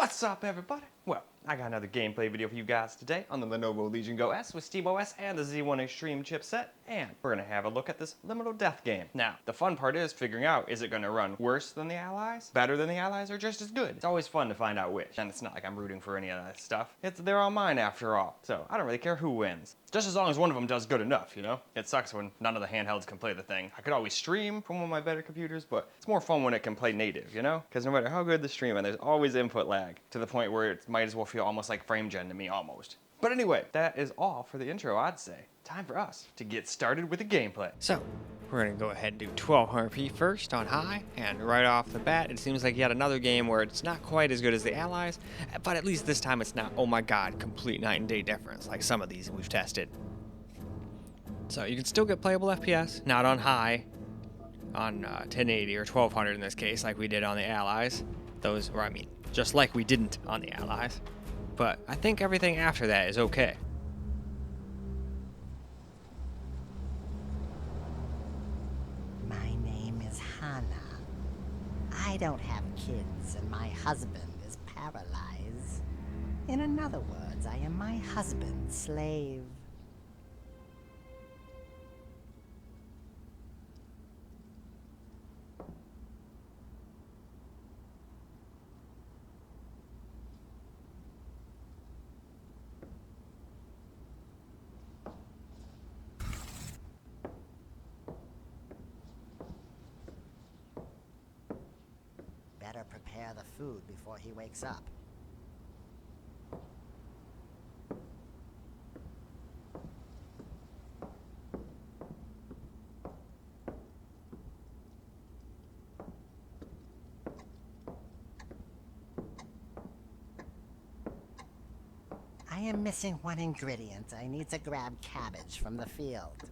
What's up, everybody? Well, I got another gameplay video for you guys today on the Lenovo Legion Go S with SteamOS and the Z1 Extreme chipset, and we're going to have a look at this Liminal Death game. Now, the fun part is figuring out, is it going to run worse than the Allies, better than the Allies, or just as good? It's always fun to find out which, and it's not like I'm rooting for any of that stuff. They're all mine after all, so I don't really care who wins. Just as long as one of them does good enough, you know? It sucks when none of the handhelds can play the thing. I could always stream from one of my better computers, but it's more fun when it can play native, you know? Because no matter how good the streaming, there's always input lag, to the point where it might as well feel almost like frame gen to me, almost. But anyway, that is all for the intro, I'd say. Time for us to get started with the gameplay. So, we're going to go ahead and do 1200p first on high, and right off the bat, it seems like yet another game where it's not quite as good as the Allies, but at least this time it's not, oh my god, complete night and day difference, like some of these we've tested. So you can still get playable FPS, not on high, on 1080 or 1200 in this case, like we did on the Allies. Just like we didn't on the Allies. But I think everything after that is okay. My name is Hannah. I don't have kids, and my husband is paralyzed. In other words, I am my husband's slave. Better prepare the food before he wakes up. I am missing one ingredient. I need to grab cabbage from the field.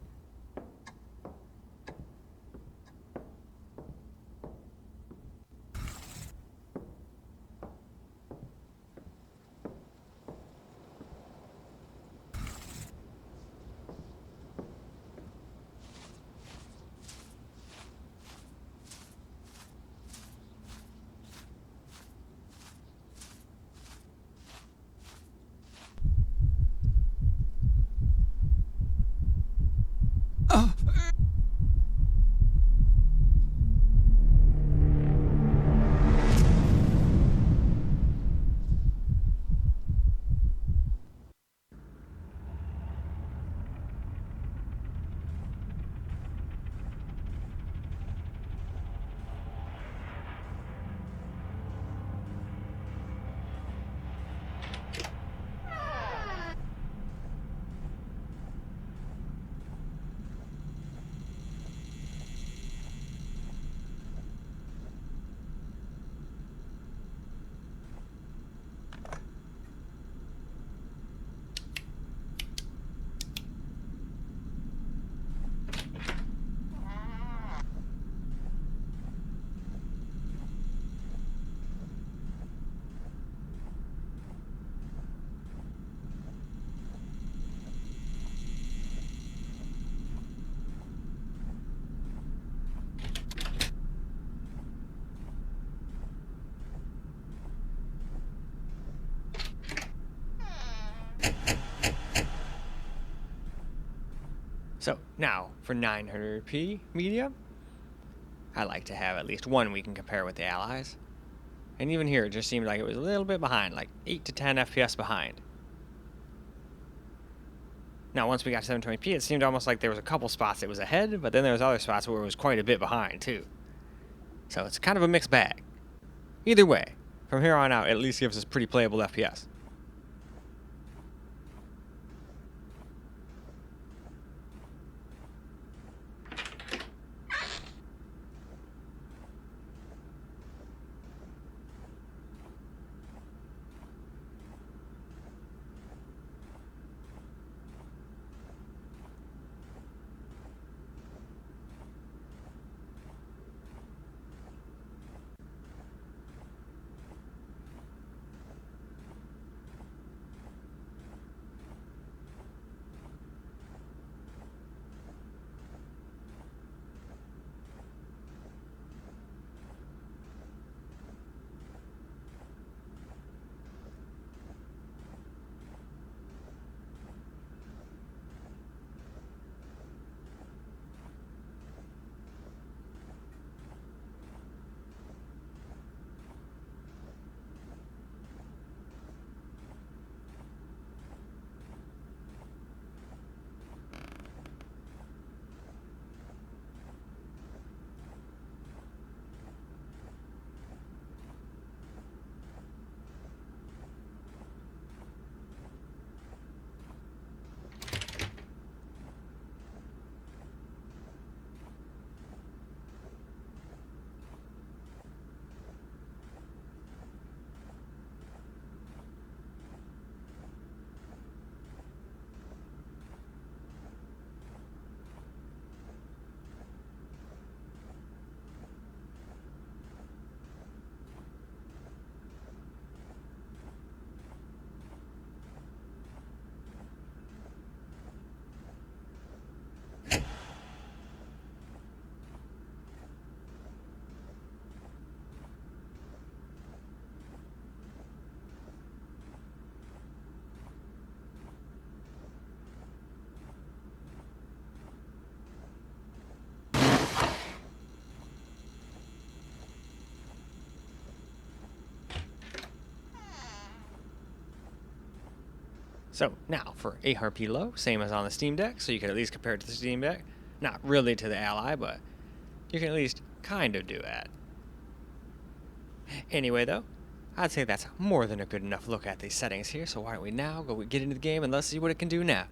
So, now, for 900p media, I like to have at least one we can compare with the Allies. And even here, it just seemed like it was a little bit behind, like 8 to 10 FPS behind. Now, once we got to 720p, it seemed almost like there was a couple spots it was ahead, but then there was other spots where it was quite a bit behind, too. So it's kind of a mixed bag. Either way, from here on out, it at least gives us pretty playable FPS. So now for 800p low, same as on the Steam Deck, so you can at least compare it to the Steam Deck. Not really to the Ally, but you can at least kind of do that. Anyway though, I'd say that's more than a good enough look at these settings here, so why don't we now go get into the game and let's see what it can do now.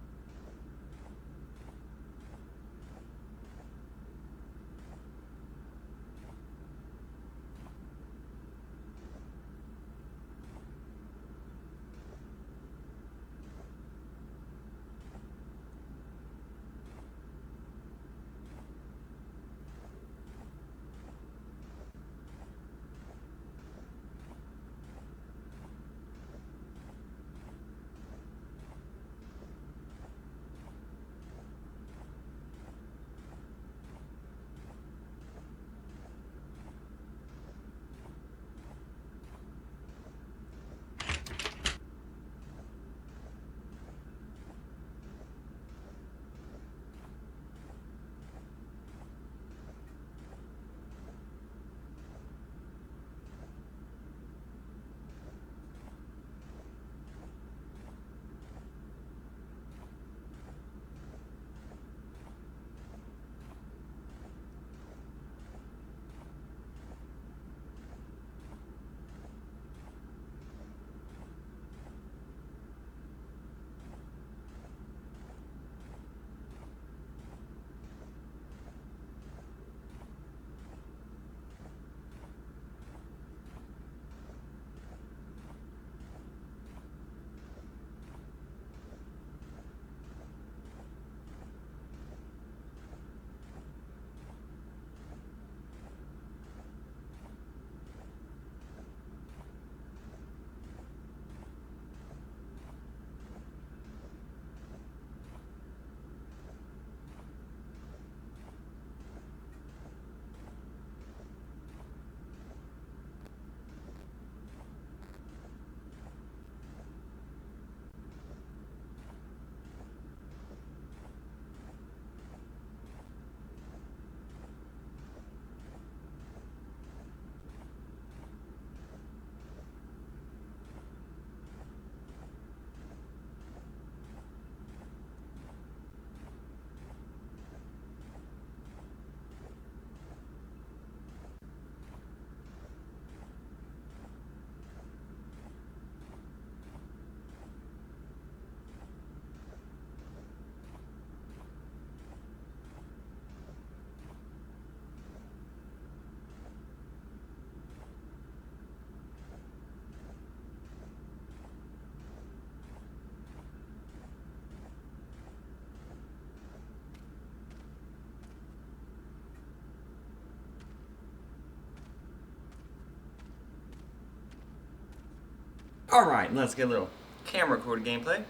Alright, let's get a little camera recorded gameplay.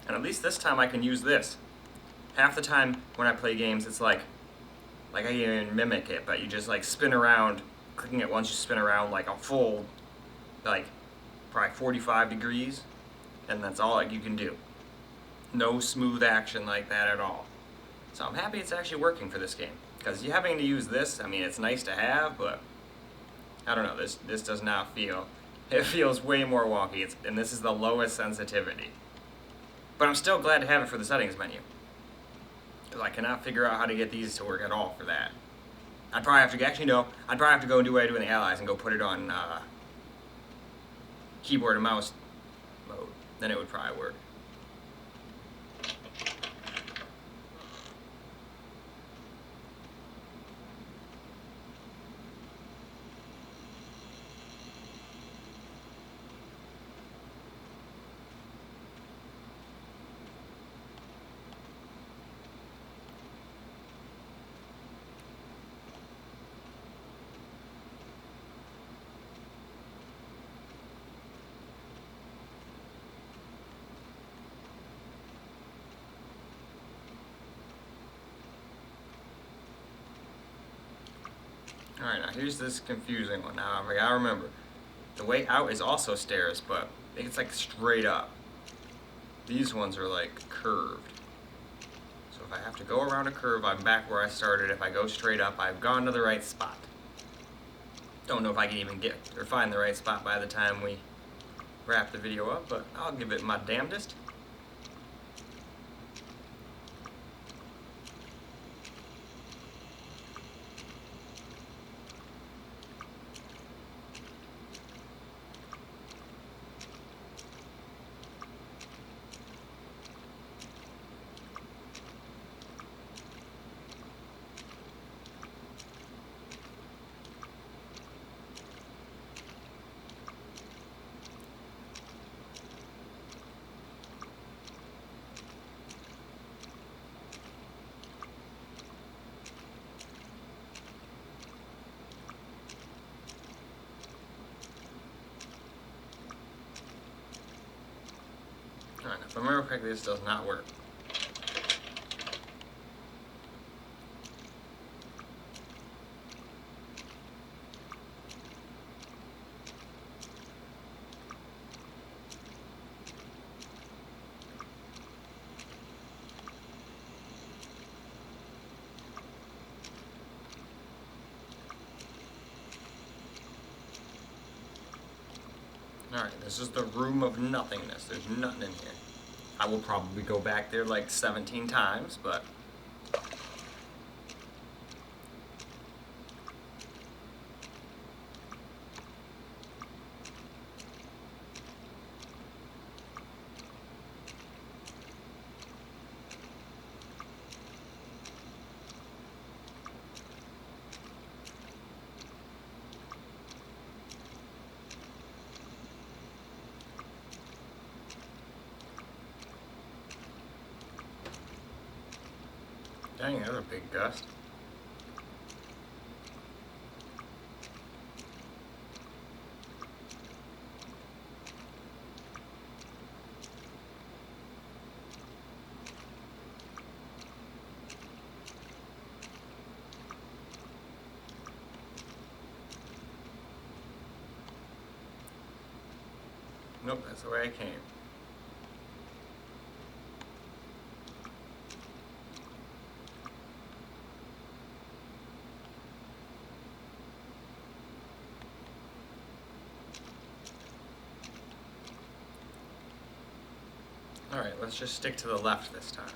And at least this time I can use this. Half the time when I play games, it's like I can even mimic it, but you just like spin around, clicking it once you spin around like a full, like probably 45 degrees, and that's all you can do. No smooth action like that at all. So I'm happy it's actually working for this game. Because you having to use this, I mean, it's nice to have, but I don't know, this does not feel, it feels way more wonky, and this is the lowest sensitivity. But I'm still glad to have it for the settings menu. Because I cannot figure out how to get these to work at all for that. I'd probably have to, actually no, I'd probably have to go and do what I do in the Allies and go put it on keyboard and mouse mode. Then it would probably work. Alright, now here's this confusing one. Now, I gotta remember, the way out is also stairs, but it's like straight up. These ones are like curved. So if I have to go around a curve, I'm back where I started. If I go straight up, I've gone to the right spot. Don't know if I can even get or find the right spot by the time we wrap the video up, but I'll give it my damnedest. Alright, if I remember correctly, this does not work. Alright, this is the room of nothingness. There's nothing in here. I will probably go back there like 17 times, but... Dang, that was a big gust. Nope, that's the way I came. Alright, let's just stick to the left this time.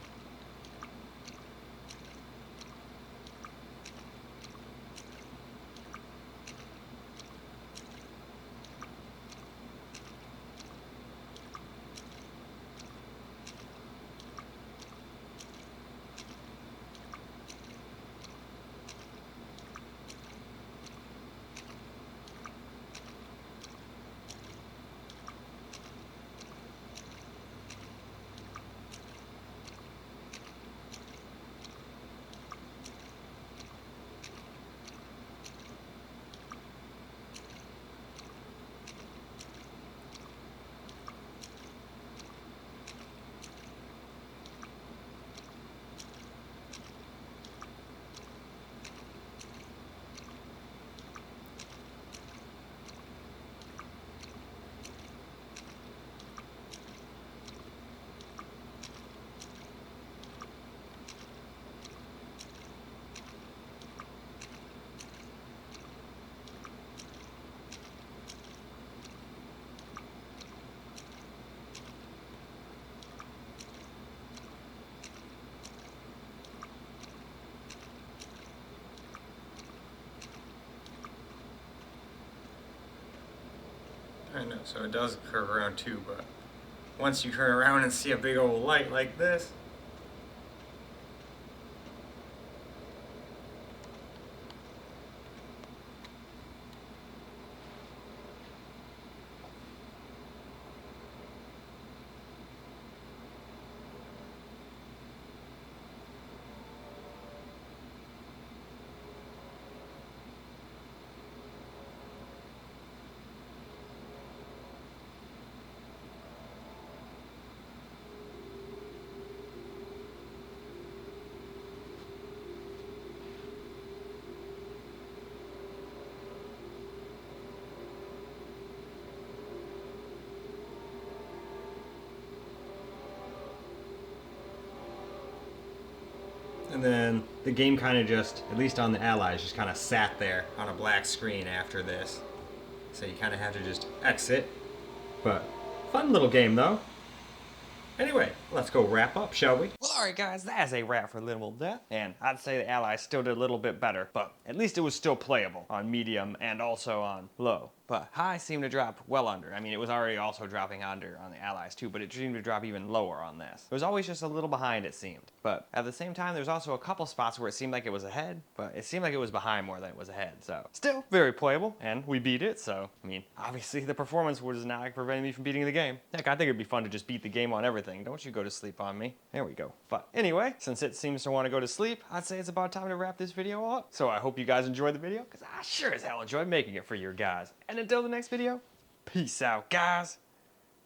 I know, so it does curve around too, but once you turn around and see a big old light like this, and then the game kind of just, at least on the Allies, just kind of sat there on a black screen after this. So you kind of have to just exit, but Fun little game, though. Anyway, let's go wrap up, shall we? Well, alright guys, that's a wrap for Liminal Death, and I'd say the Allies still did a little bit better, but at least it was still playable on medium and also on low. But high seemed to drop well under. I mean, it was already also dropping under on the Allies too, but it seemed to drop even lower on this. It was always just a little behind, it seemed. But at the same time, there's also a couple spots where it seemed like it was ahead, but it seemed like it was behind more than it was ahead. So still very playable, and we beat it, so I mean, obviously the performance was not preventing me from beating the game. Heck, I think it'd be fun to just beat the game on everything. Don't you go to sleep on me. There we go. But anyway, since it seems to want to go to sleep, I'd say it's about time to wrap this video up. So I hope you guys enjoyed the video, because I sure as hell enjoyed making it for you guys. And until the next video, peace out, guys.